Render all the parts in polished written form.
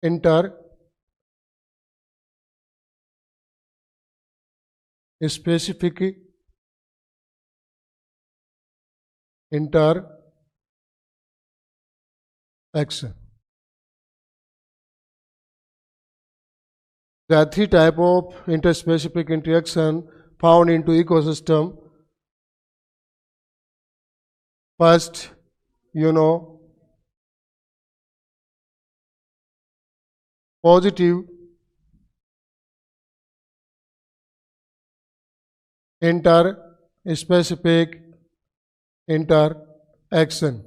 inter-specific interaction. There are three types of interspecific interaction found into ecosystem. First, positive interspecific interaction,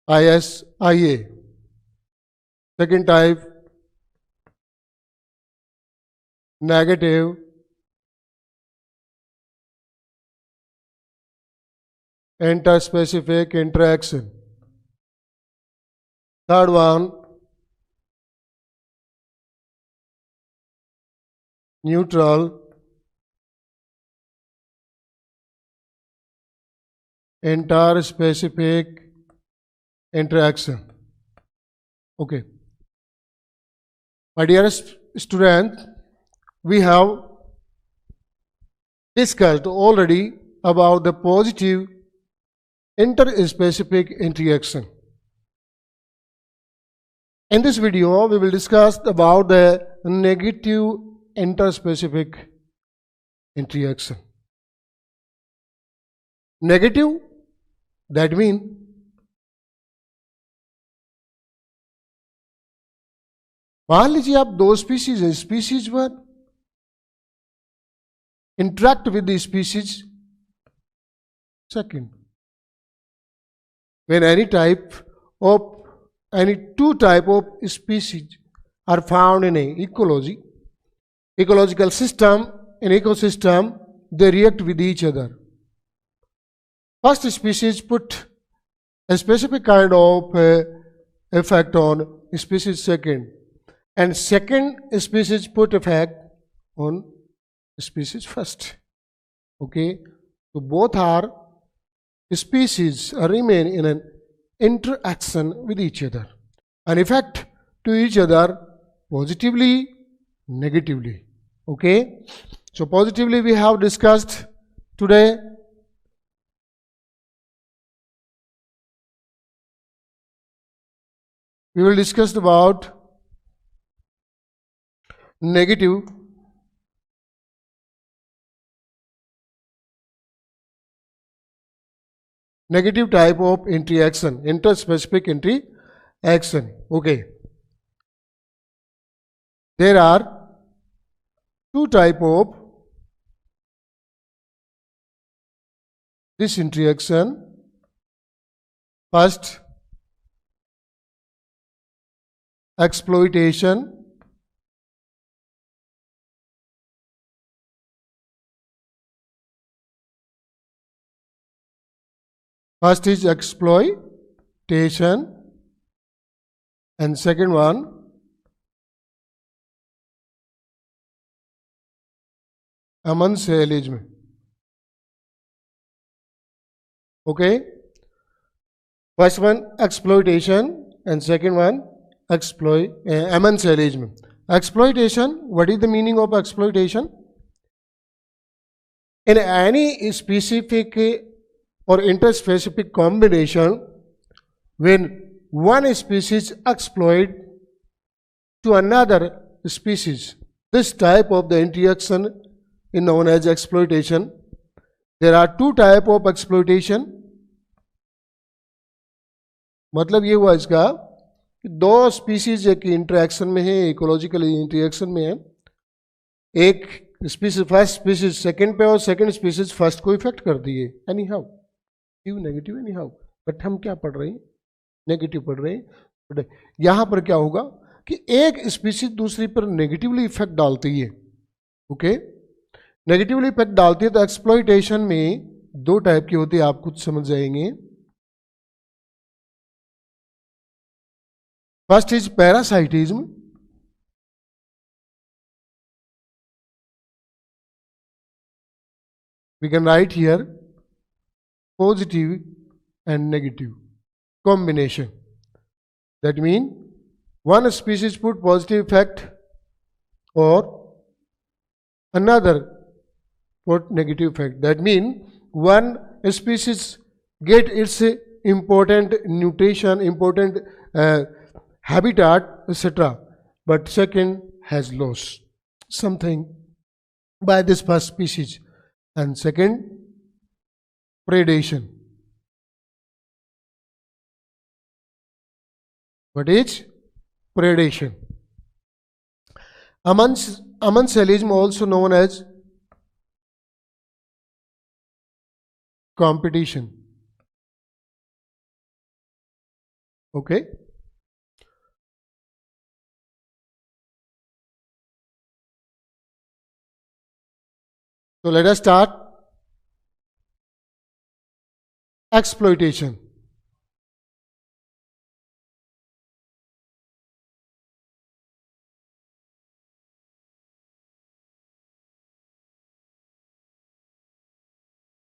ISIA. Second type, negative interspecific interaction. Third one, neutral interspecific interaction. Okay. My dearest student, we have discussed already about the positive interspecific interaction. In this video, we will discuss about the negative interspecific interaction. Negative, that means मान लीजिए आप दो species हैं, species one interact with the species second. When any two type of species are found in a ecological system, in ecosystem, they react with each other. First species put a specific kind of effect on species second, and second species put effect on species first. Okay, so both are species remain in an interaction with each other and effect to each other positively, negatively. Okay, so positively we have discussed today. We will discuss about negative type of interaction, interspecific interaction. Okay, there are two type of this interaction. First, exploitation. First is exploitation and second one amensalism. Okay, first one exploitation and second one amensalism. Exploitation, what is the meaning of exploitation? In any specific or interspecific combination, when one species exploit to another species, this type of the interaction is known as exploitation. There are two type of exploitation. मतलब ये हुआ इसका कि दो species एक interaction में है, ecological interaction में है. एक स्पीसीज फर्स्ट स्पीसीज सेकंड पे और सेकंड स्पीसीज फर्स्ट को इफेक्ट कर दिए. Any how negative any how, but हम क्या पढ़ रहे हैं? नेगेटिव पढ़ रहे हैं. यहां पर क्या होगा कि एक स्पीसीज दूसरी पर नेगेटिवली इफेक्ट डालती है. ओके, नेगेटिवली इफेक्ट डालती है. तो एक्सप्लॉइटेशन में दो टाइप की होती है, आप कुछ समझ जाएंगे. First is parasitism. We can write here positive and negative combination. That means one species put positive effect or another put negative effect. That means one species get its important nutrition, important habitat, etc. But second has lost something by this first species. And second, predation. What is predation? Amensalism, also known as competition. Okay. So let us start. Exploitation.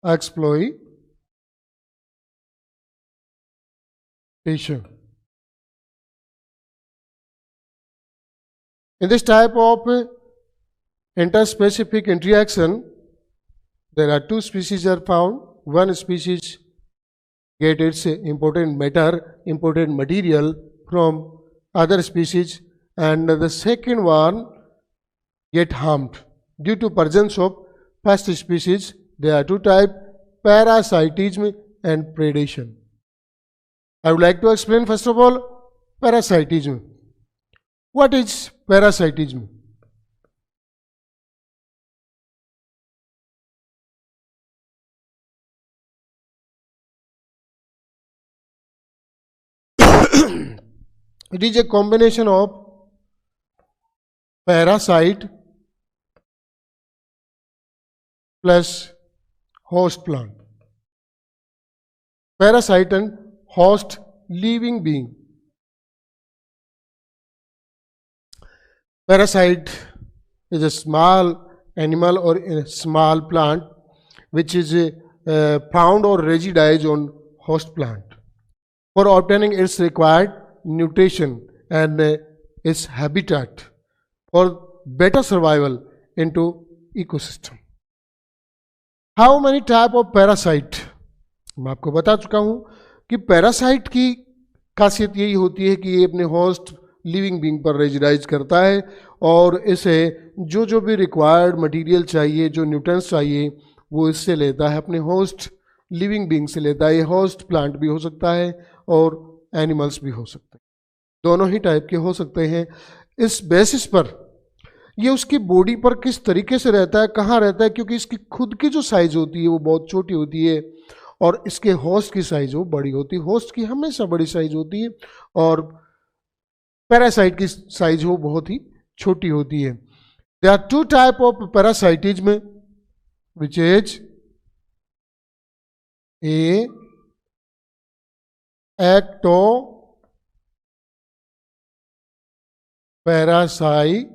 Exploitation. In this type of interspecific interaction, there are two species are found. One species get its important matter, important material from other species, and the second one get harmed due to presence of first species. There are two types: parasitism and predation. I would like to explain first of all parasitism. What is parasitism? It is a combination of parasite plus host plant. Parasite and host living being. Parasite is a small animal or a small plant which is found or resides on host plant for obtaining its required nutrition and its habitat for better survival into ecosystem. How many type of parasite? मैं आपको बता चुका हूं कि parasite की खासियत यही होती है कि ये अपने होस्ट लिविंग बीइंग पर रेजिडाइज करता है और इसे जो जो भी रिक्वायर्ड मटेरियल चाहिए, जो न्यूट्रिएंट्स चाहिए, वो इससे लेता है, अपने होस्ट लिविंग बीइंग से लेता है. ये होस्ट प्लांट भी हो सकता है और एनिमल्स भी हो सकते हैं, दोनों ही टाइप के हो सकते हैं. इस बेसिस पर ये उसकी बॉडी पर किस तरीके से रहता है, कहाँ रहता है, क्योंकि इसकी खुद की जो साइज होती है वो बहुत छोटी होती है और इसके होस्ट की साइज वो बड़ी होती है. होस्ट की हमेशा बड़ी साइज होती है और पैरासाइट की साइज वो बहुत ही छोटी होती है. There are two type of parasitism which is a ectoparasitism.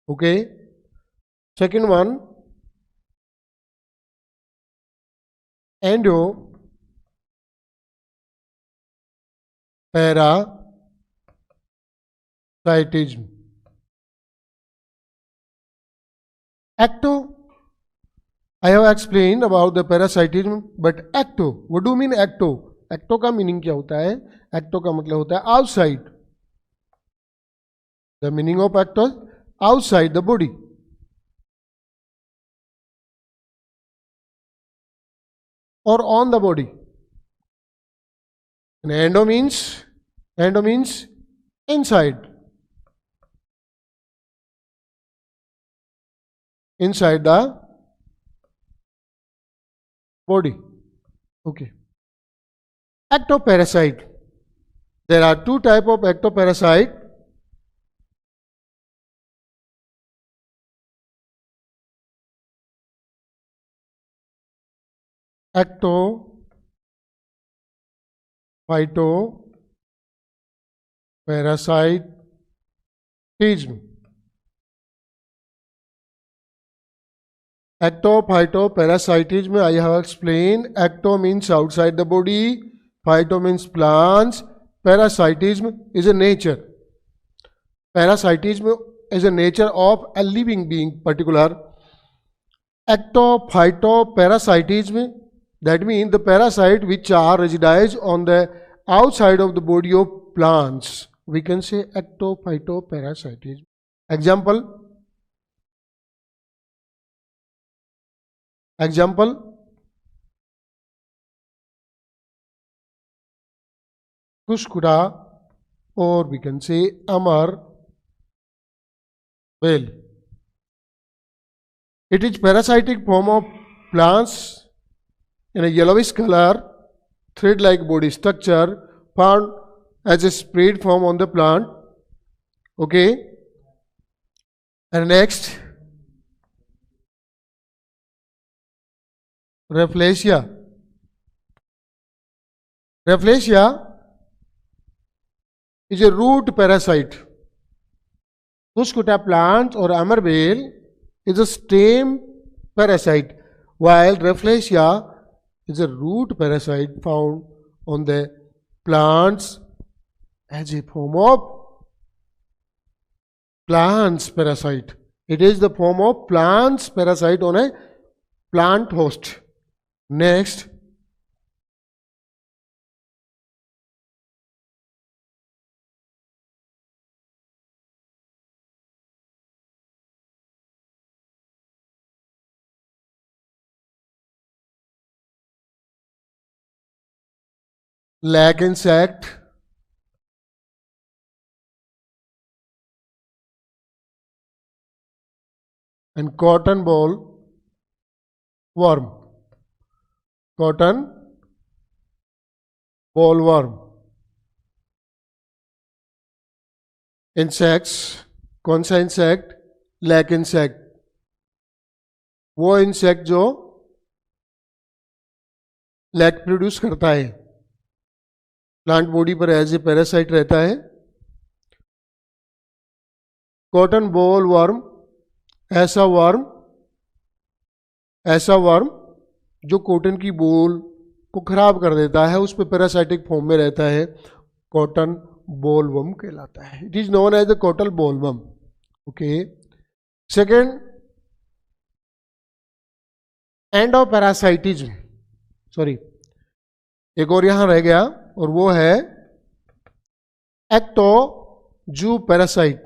Okay. Second one, endoparasitism. Ecto, I have explained about the parasitism, but ecto, what do you mean ecto? Ecto का meaning क्या होता है? Ecto का मतलब होता है outside. The meaning of ecto is outside the body. Or on the body. And endo means inside. Inside the body. Okay. Ectoparasite. There are two types of ectoparasite. Ectophytoparasitism. Ectophytoparasitism, I have explained. Ecto means outside the body, Phyto means plants. Parasitism is a nature. Parasitism is a nature of a living being particular. Ectophytoparasitism, that means the parasite which are resides on the outside of the body of plants. We can say ectophytoparasitism. Example. Kushkuda, or we can say Amar Bale. It is parasitic form of plants in a yellowish color, thread-like body structure found as a spread form on the plant. Okay. And next, Rafflesia. Rafflesia is a root parasite. Kushkuta plant or Amarbale is a stem parasite, while Rafflesia is a root parasite found on the plants as a form of plants parasite. It is the form of plants parasite on a plant host. Next, lag insect. And cotton ball worm. Cotton ball worm. Insects. कौन सा insect? Lac insect. वो insect जो lack produce करता है, plant body पर as a parasite रहता है. Cotton ball worm, ऐसा वर्म जो कॉटन की बोल को खराब कर देता है, उस पर पैरासाइटिक फॉर्म में रहता है, कॉटन बोलवर्म कहलाता है. It is known as the cotton bollworm. Okay. Second, endoparasitism. Sorry, एक और यहां रह गया और वो है ectozoa parasite.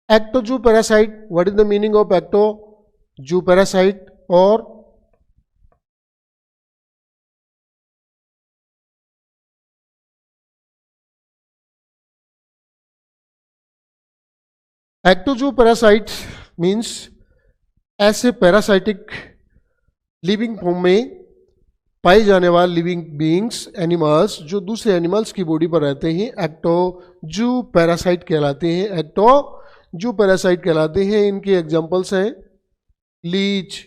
Ectozoa parasite, what is the meaning of ectozoa parasite? और एक्टोजू पैरासाइट मीन्स ऐसे पैरासाइटिक लिविंग फॉर्म में पाए जाने वाले लिविंग बींग्स, एनिमल्स जो दूसरे एनिमल्स की बॉडी पर रहते हैं, एक्टोजू पैरासाइट कहलाते हैं. एक्टोजू पैरासाइट कहलाते हैं. इनके एग्जांपल्स हैं leech,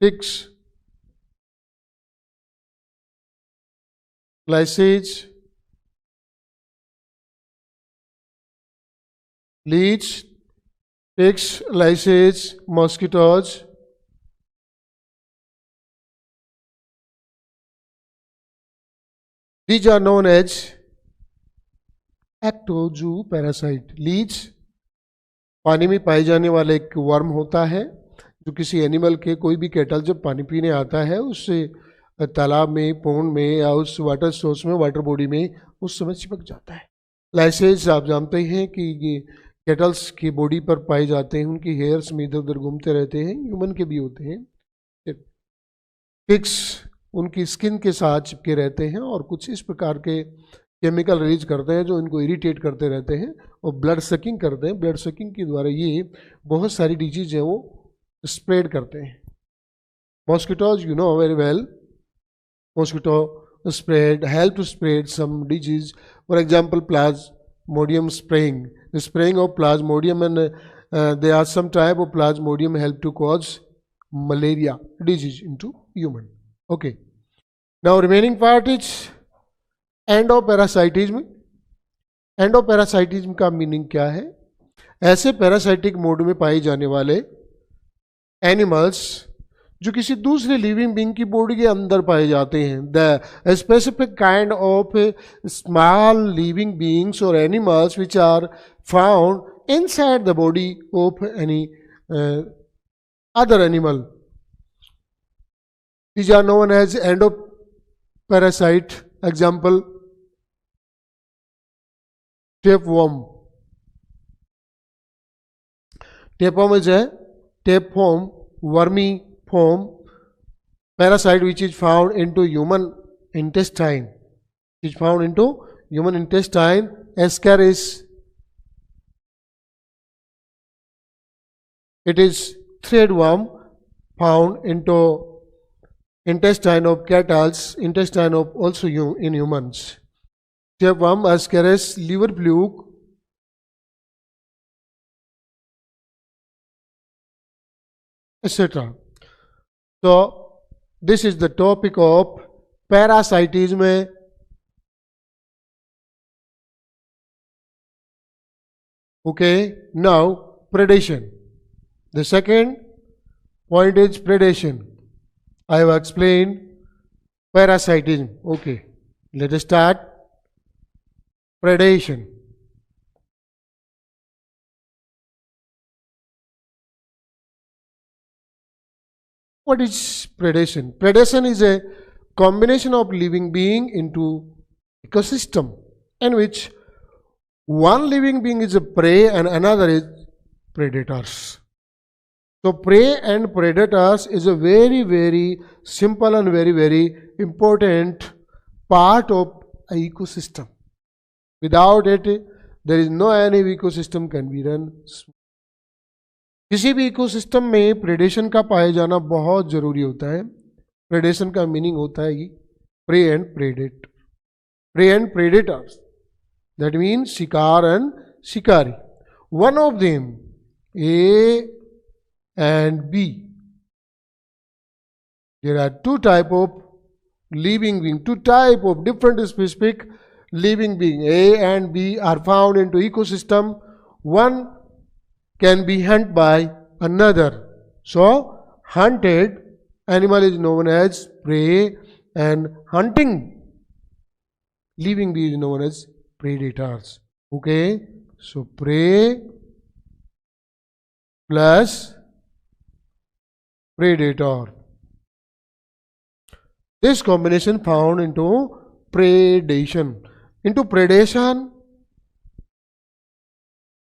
ticks, lichens, leech, ticks, lichens, mosquitoes. These are known as ectozoa parasite. Leech पानी में पाए जाने वाला एक वर्म होता है जो किसी एनिमल के, कोई भी कैटल जब पानी पीने आता है उससे तालाब में, पौंड में या उस वाटर सोर्स में, वाटर बॉडी में उस समय चिपक जाता है. लाइसेंस आप जानते हैं कि ये कैटल्स की बॉडी पर पाए जाते हैं, उनकी हेयर्स में इधर उधर घूमते रहते हैं, ह्यूमन के भी होते हैं. पिग्स उनकी स्किन के साथ चिपके रहते हैं और कुछ इस प्रकार के केमिकल रिलीज करते हैं जो इनको इरिटेट करते रहते हैं और ब्लड सकिंग करते हैं. ब्लड सकिंग के द्वारा ये बहुत सारी डिजीज है वो स्प्रेड करते हैं. Mosquitoes, you know very well, mosquito help to spread some disease. For example, plasmodium spraying. The spraying of plasmodium, and there are some type of plasmodium help to cause malaria disease into human. Okay. Now remaining part is एंडोपैरासाइटिज्म. एंडोपैरासाइटिज्म का meaning क्या है? ऐसे parasitic mode में पाए जाने वाले animals जो किसी दूसरे लिविंग बीइंग की बॉडी के अंदर पाए जाते हैं, the specific kind of small living beings और animals which are found inside the body of any other animal, these are known as endoparasite. Example, tapeworm. Tapeworm is a tapeworm, wormy form parasite which is found into human intestine. Is found into human intestine. Ascaris. It is threadworm found into intestine of cattle, intestine of also in humans. Tapeworm, Ascaris, liver fluke, etc. So this is the topic of parasitism. Okay, now predation. The second point is predation. I have explained parasitism. Okay, let us start. Predation. What is predation? Predation is a combination of living being into ecosystem in which one living being is a prey and another is predators. So prey and predators is a very, very simple and very, very important part of an ecosystem. Without it, there is no any ecosystem can be run. किसी भी ecosystem में predation का पाए जाना बहुत जरूरी होता है. प्रेडेशन का मीनिंग होता है prey and predate, prey and predators, that mean शिकार एंड शिकारी. One of them A and B. There are two type of living being, two type of different specific living being. A and B are found into ecosystem. One can be hunted by another. So hunted animal is known as prey and hunting living being is known as predators. Okay, so prey plus predator. This combination found into predation. Into predation,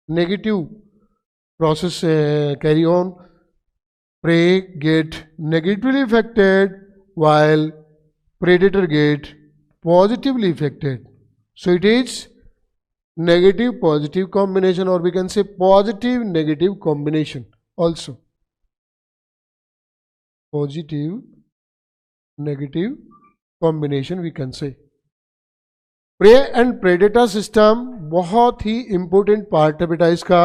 negative process carry on. Prey get negatively affected while predator get positively affected. So it is negative positive combination, or we can say positive negative combination also. Positive negative combination we can say. Prey and predator system बहुत ही important part है बेटा इसका,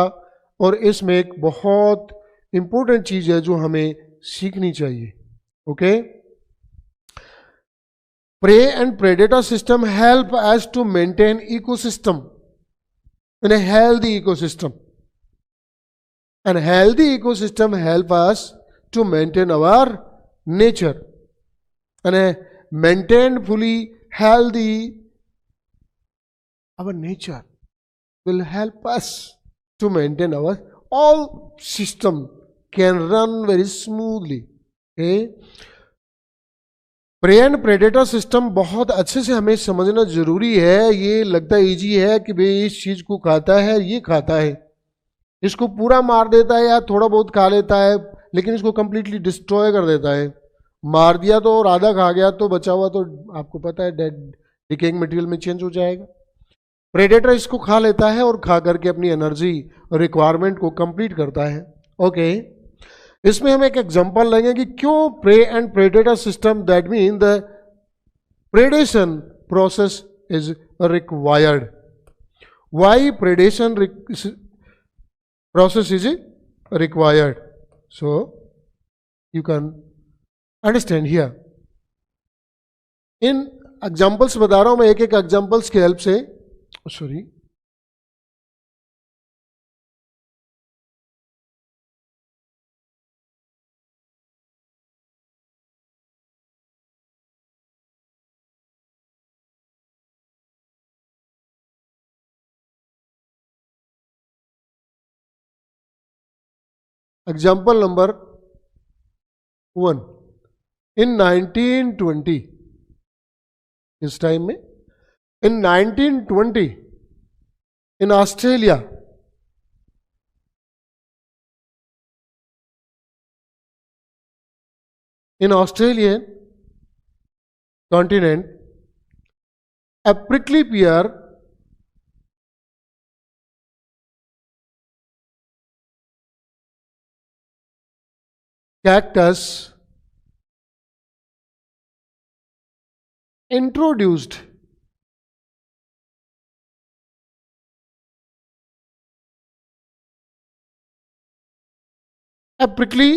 और इसमें एक बहुत important चीज है जो हमें सीखनी चाहिए. Okay, prey and predator system help us to maintain ecosystem in a healthy ecosystem, and healthy ecosystem help us to maintain our nature, and a maintained fully healthy our nature will help us to maintain our all system can run very smoothly. Okay, prey and predator system बहुत अच्छे से हमें समझना जरूरी है. ये लगता है इजी है कि भाई इस चीज को खाता है, ये खाता है, इसको पूरा मार देता है या थोड़ा बहुत खा लेता है, लेकिन इसको कंप्लीटली डिस्ट्रॉय कर देता है. मार दिया तो और आधा खा गया तो बचा हुआ तो आपको पता है डेड डिकेइंग मटेरियल में चेंज हो जाएगा. प्रेडेटर इसको खा लेता है और खा करके अपनी एनर्जी रिक्वायरमेंट को कंप्लीट करता है. ओके, इसमें हम एक एग्जांपल लेंगे कि क्यों prey and predator system, that mean the predation process is required. Why predation process is required. So you can understand here. इन एग्जाम्पल्स बता रहा हूं मैं, एक एक एग्जाम्पल्स की हेल्प से. सॉरी, एग्जाम्पल नंबर 1, इन 1920, इस टाइम में इन 1920 in Australia in Australian continent, a prickly pear cactus introduced a prickly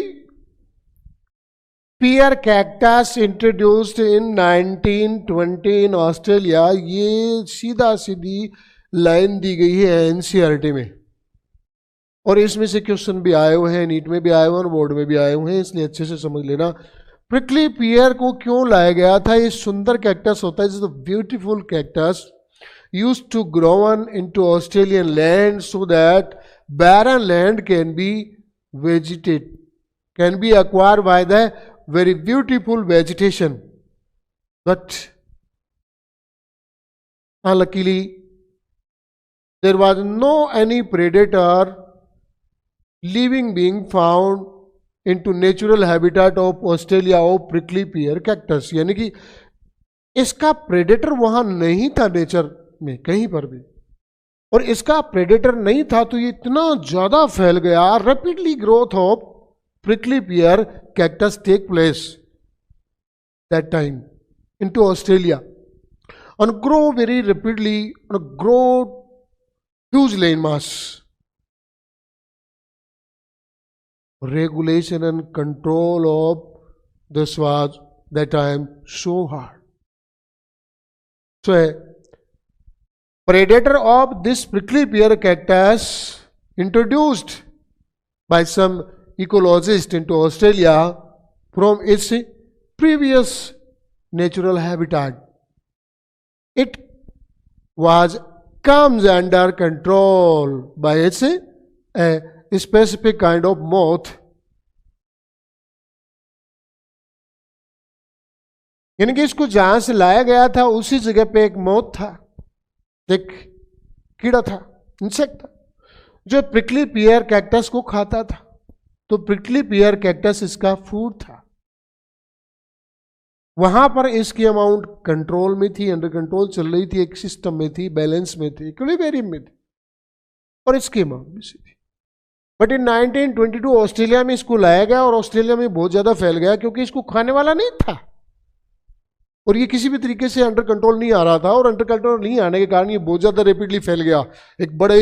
pear cactus introduced in 1920 in Australia। ये सीधा सीधी लाइन दी गई है एनसीईआरटी में, और इसमें से क्वेश्चन भी आए हुए हैं, नीट में भी आए हुए हैं और बोर्ड में भी आए हुए हैं, इसलिए अच्छे से समझ लेना। प्रिकली पियर को क्यों लाया गया था? ये सुंदर कैक्टस होता है, is beautiful cactus used to grown into Australian land so that barren land can be vegetate, can be acquired by the very beautiful vegetation, but unluckily there was no any predator living being found into natural habitat of Australia of prickly pear cactus। यानी कि इसका predator वहां नहीं था nature में कहीं पर भी, और इसका प्रेडेटर नहीं था तो ये इतना ज्यादा फैल गया। Rapidly growth of prickly pear cactus take place that time into Australia and grow very rapidly and grow huge land mass। Regulation and control of this was that time so hard। So a predator of this prickly pear cactus introduced by some ecologist into Australia from its previous natural habitat, it was comes under control by its a specific kind of moth। यानी कि इसको जहां से लाया गया था उसी जगह पे एक मोथ था, एक कीड़ा था, इंसेक्ट था, जो प्रिकली पियर कैक्टस को खाता था। तो प्रिकली पियर कैक्टस इसका फूड था। वहां पर इसकी अमाउंट कंट्रोल में थी, अंडर कंट्रोल चल रही थी, एक सिस्टम में थी, बैलेंस में थी, इक्विलिब्रियम में थी, और इसकी अमाउंट भी थी। बट इन 1922 ऑस्ट्रेलिया में इसको लाया गया और ऑस्ट्रेलिया में बहुत ज्यादा फैल गया क्योंकि इसको खाने वाला नहीं था और ये किसी भी तरीके से अंडर कंट्रोल नहीं आ रहा था, और अंडर कंट्रोल नहीं आने के कारण ये बहुत ज़्यादा रेपिडली फैल गया, एक बड़े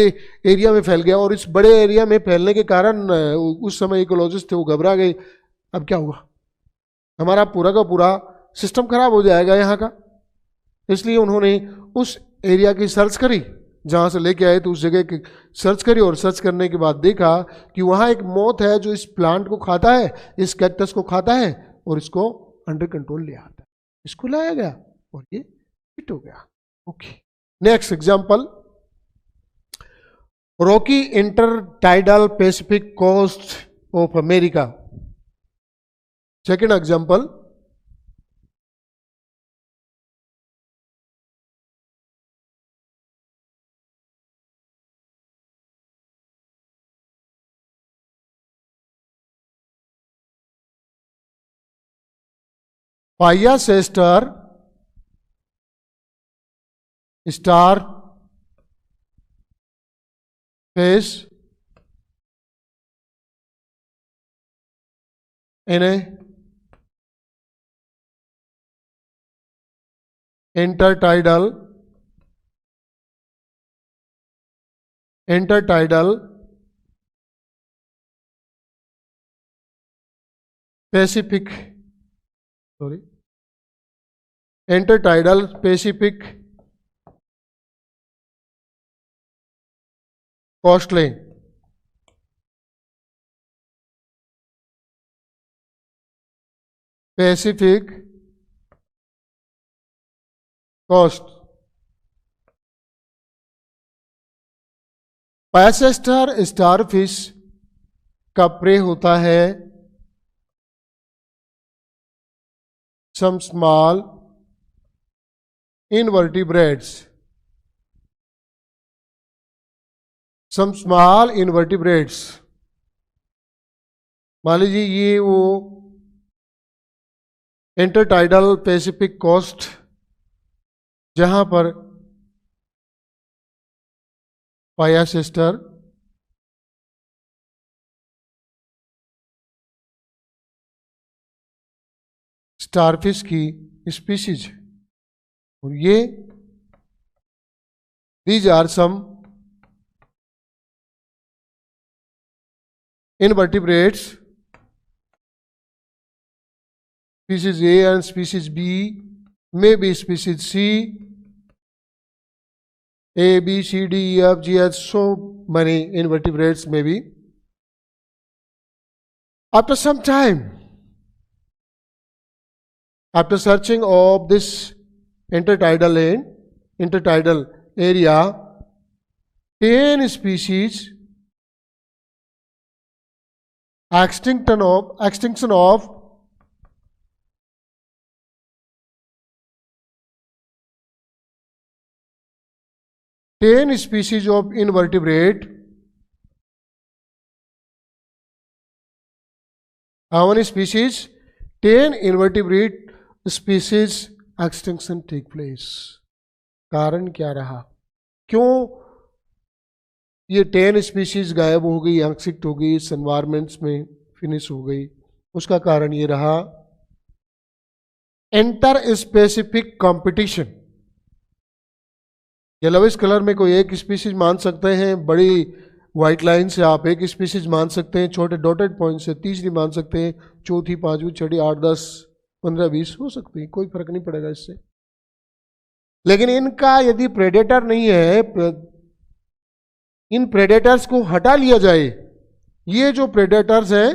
एरिया में फैल गया। और इस बड़े एरिया में फैलने के कारण उस समय इकोलॉजिस्ट थे वो घबरा गए, अब क्या होगा, हमारा पूरा का पूरा सिस्टम खराब हो जाएगा यहाँ का। इसलिए उन्होंने उस एरिया की सर्च करी, जहाँ से लेके आए तो उस जगह की सर्च करी, और सर्च करने के बाद देखा कि वहाँ एक मोथ है जो इस प्लांट को खाता है, इस कैक्टस को खाता है और इसको अंडर कंट्रोल ले आता है। इसको लाया गया और ये हिट हो गया। Okay, next example, rocky intertidal Pacific coast of America. Second example, Payasester star fish in a intertidal Pacific, intertidal Pacific coastline। Pacific coast। Payasester starfish का प्रे होता है some small invertebrates. Some small invertebrates. मान लीजिए ये वो intertidal Pacific coast जहां पर पाया सिस्टर स्टारफिश की स्पीशीज, और ये these are some invertebrates, species A and species B, maybe species C, A, B, C, D, E, F, G, H, so many invertebrates maybe. After some time, after searching of this intertidal area, 10 species extinction of 10 species of invertebrate. How many species? 10 invertebrate species extinction take place. कारण क्या रहा, क्यों ये 10 species गायब हो गई, exit हो गई, इस एनवायरमेंट्स में फिनिश हो गई? उसका कारण ये रहा inter specific competition. Yellowish colour में कोई एक स्पीशीज मान सकते हैं, बड़ी व्हाइट लाइन से आप एक स्पीशीज मान सकते हैं, छोटे डॉटेड पॉइंट से तीसरी मान सकते हैं, चौथी, पांचवी, छठी, 8, 10, 15, 20 हो सकती है, कोई फर्क नहीं पड़ेगा इससे। लेकिन इनका यदि प्रेडेटर नहीं है, इन प्रेडेटर्स को हटा लिया जाए, ये जो प्रेडेटर्स हैं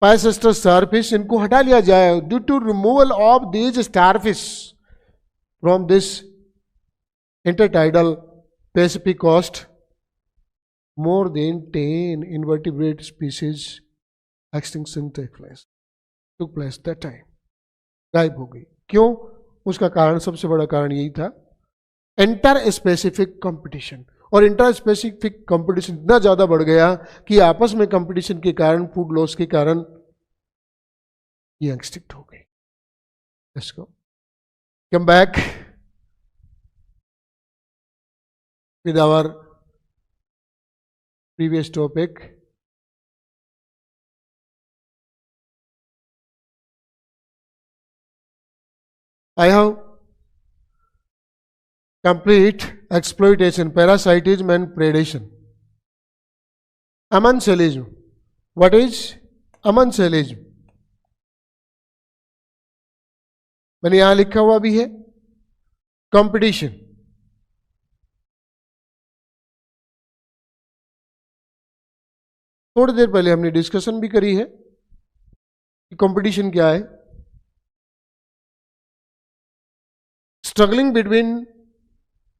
पायसिस्टर स्टारफिश, इनको हटा लिया जाए, due to removal of these starfish from this intertidal Pacific coast, more than 10 invertebrate species extinction took place that time, गायब हो गई। क्यों? उसका कारण, सबसे बड़ा कारण यही था इंटर स्पेसिफिक कंपटीशन। और इंटर स्पेसिफिक कंपटीशन इतना ज्यादा बढ़ गया कि आपस में कंपटीशन के कारण, फूड लॉस के कारण ये एक्सटिंक्ट हो गई। Let's go, come back with our previous topic. I have complete exploitation, parasitism and predation. Amensalism. What is amensalism? मैंने यहां लिखा हुआ भी है कंपटीशन। थोड़ी देर पहले हमने डिस्कशन भी करी है कि कंपटीशन क्या है। Struggling between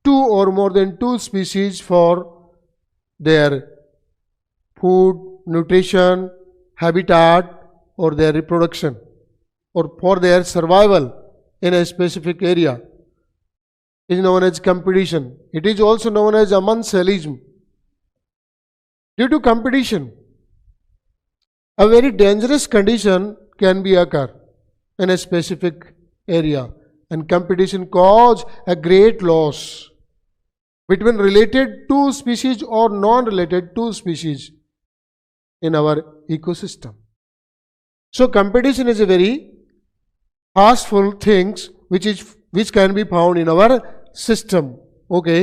2 or more than 2 species for their food, nutrition, habitat or their reproduction or for their survival in a specific area is known as competition. It is also known as amensalism. Due to competition, a very dangerous condition can be occur in a specific area, and competition cause a great loss between related two species or non-related two species in our ecosystem. So competition is a very harmful things which can be found in our system. Okay,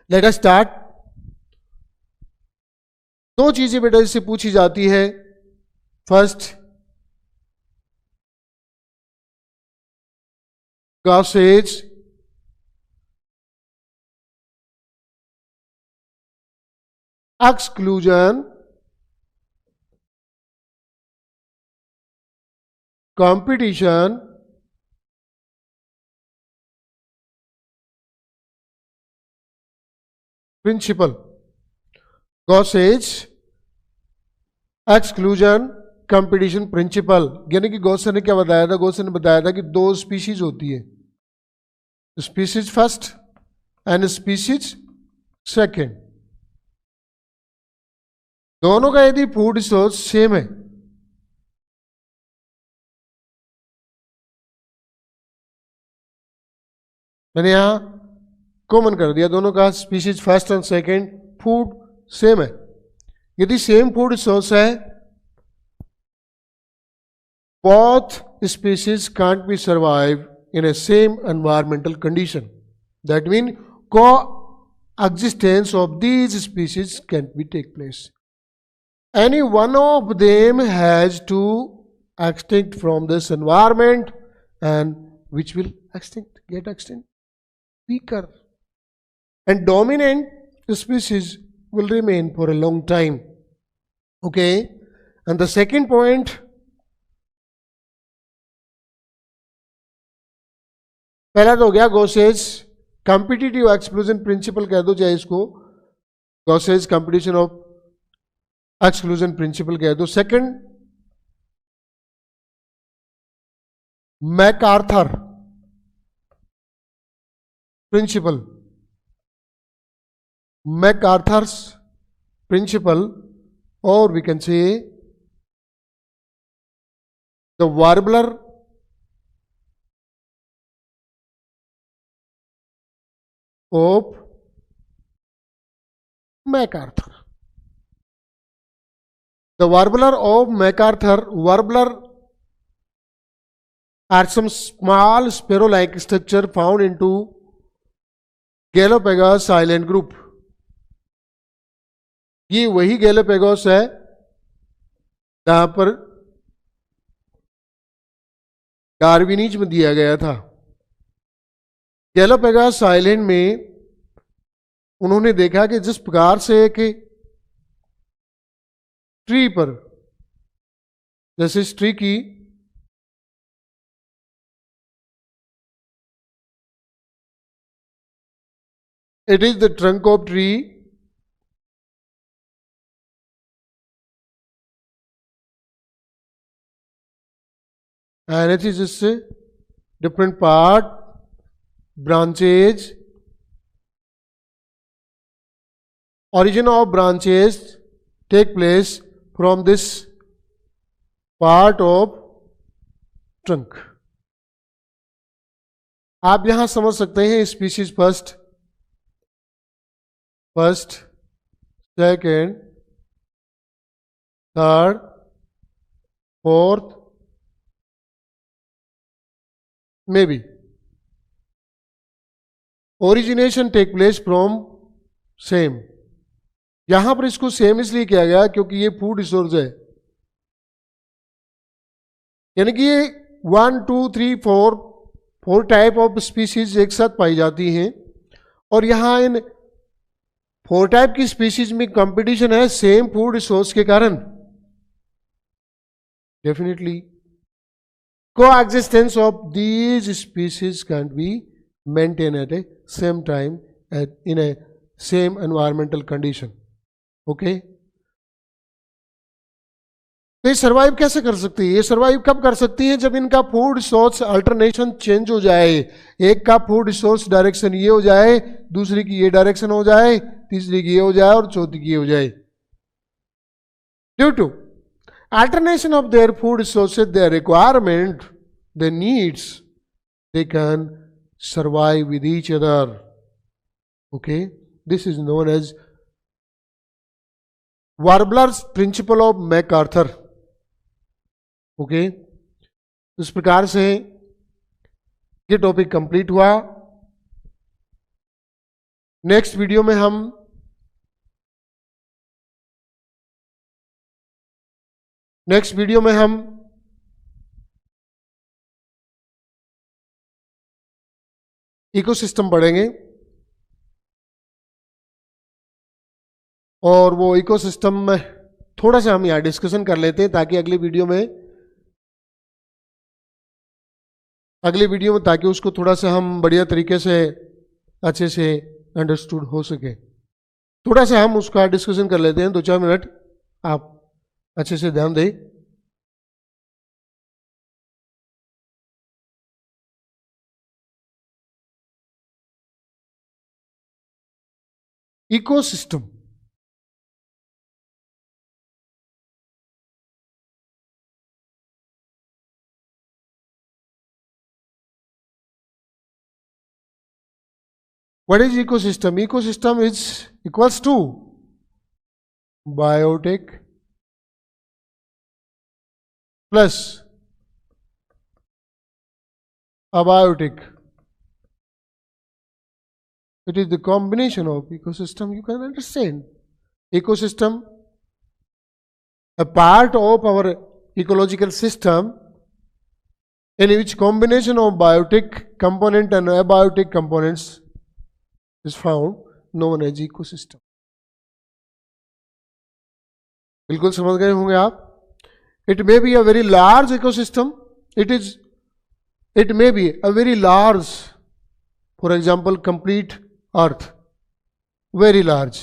let us start. दो चीजें बेटा इससे पूछी जाती है। First, Gause's, exclusion, competition, principle. Gause's exclusion competition principle, यानी कि Gauss's ने क्या बताया था? गॉसेज ने बताया था कि दो स्पीशीज होती है, species first and species second. दोनों का यदि फूड सोर्स सेम है, मैंने यहां कॉमन कर दिया, दोनों का species first and second food same है। यदि सेम फूड सोर्स है, both species can't be survive in a same environmental condition. That means coexistence of these species can't be take place. Any one of them has to extinct from this environment, and which will get extinct weaker, and dominant species will remain for a long time. Okay, and the second point, पहला तो हो गया Gauss's competitive exclusion principle कह दो, चाहे इसको Gause's competition of exclusion principle कह दो। Second, MacArthur principle, MacArthur's principle, और we can say the warbler of MacArthur. The warbler of MacArthur, warbler are some small sparrow-like structure found into Galapagos Island group. ये वही Galapagos है जहां पर डार्विनीज में दिया गया था। गैलापेगोस आइलैंड में उन्होंने देखा कि जिस प्रकार से एक ट्री पर, जैसे इस ट्री की it is the trunk of tree, and it is इससे different part, branches, origin of branches take place from this part of trunk. आप यहां समझ सकते हैं species first, second, third, fourth, may be origination take place from same. यहां पर इसको same इसलिए किया गया क्योंकि ये फूड रिसोर्स है, यानी कि ये 1 2 3 4 टाइप ऑफ स्पीशीज एक साथ पाई जाती हैं, और यहां इन 4 टाइप की स्पीशीज में कंपटीशन है सेम फूड रिसोर्स के कारण। Definitely coexistence of these species can be maintained at a same time in a same environmental condition. Okay, तो ये सर्वाइव कैसे कर सकती है? ये सर्वाइव कब कर सकती है? जब इनका फूड सोर्स अल्टरनेशन चेंज हो जाए, एक का फूड सोर्स डायरेक्शन ये हो जाए, दूसरी की ये डायरेक्शन हो जाए, तीसरी की ये हो जाए, और चौथी की ये हो जाए। Due to alternation of their food sources, their requirement, their needs, they can survive with each other. Okay, this is known as Warbler's principle of MacArthur. Okay, इस प्रकार से ये टॉपिक कंप्लीट हुआ। नेक्स्ट वीडियो में हम ecosystem पढ़ेंगे, और वो इकोसिस्टम में थोड़ा सा हम यहाँ डिस्कशन कर लेते हैं ताकि अगली वीडियो में ताकि उसको थोड़ा सा हम बढ़िया तरीके से अच्छे से अंडरस्टूड हो सके। थोड़ा सा हम उसका डिस्कशन कर लेते हैं, 2-4 मिनट आप अच्छे से ध्यान दें। Ecosystem, what is ecosystem? Ecosystem is equals to biotic plus abiotic. It is the combination of ecosystem. You can understand ecosystem, a part of our ecological system in which combination of biotic component and abiotic components is found, known as ecosystem. बिल्कुल समझ गए होंगे आप। It may be a very large ecosystem. It may be a very large, for example, complete Earth, very large.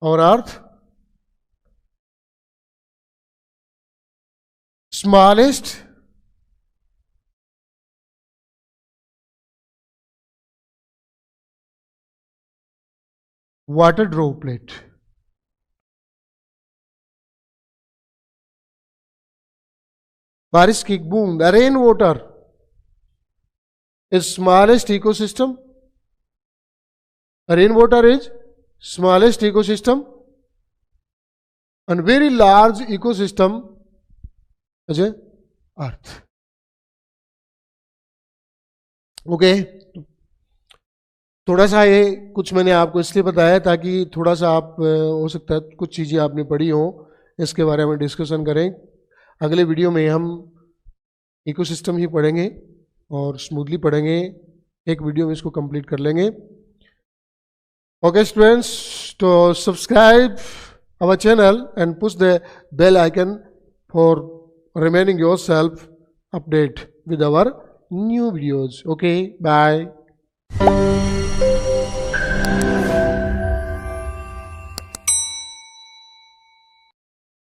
Our Earth, smallest water droplet. बारिश की एक बूंद, rain water is smallest ecosystem. Rain water is smallest ecosystem and very large ecosystem is a earth. Okay, थोड़ा सा ये कुछ मैंने आपको इसलिए बताया ताकि थोड़ा सा आप हो सकता है कुछ चीज़ें आपने पढ़ी हो, इसके बारे में डिस्कशन करें। अगले वीडियो में हम इकोसिस्टम ही पढ़ेंगे और स्मूथली पढ़ेंगे, एक वीडियो में इसको कंप्लीट कर लेंगे। ओके स्टूडेंट्स, तो subscribe our channel and push the bell icon for remaining yourself update with our new videos. Okay, bye.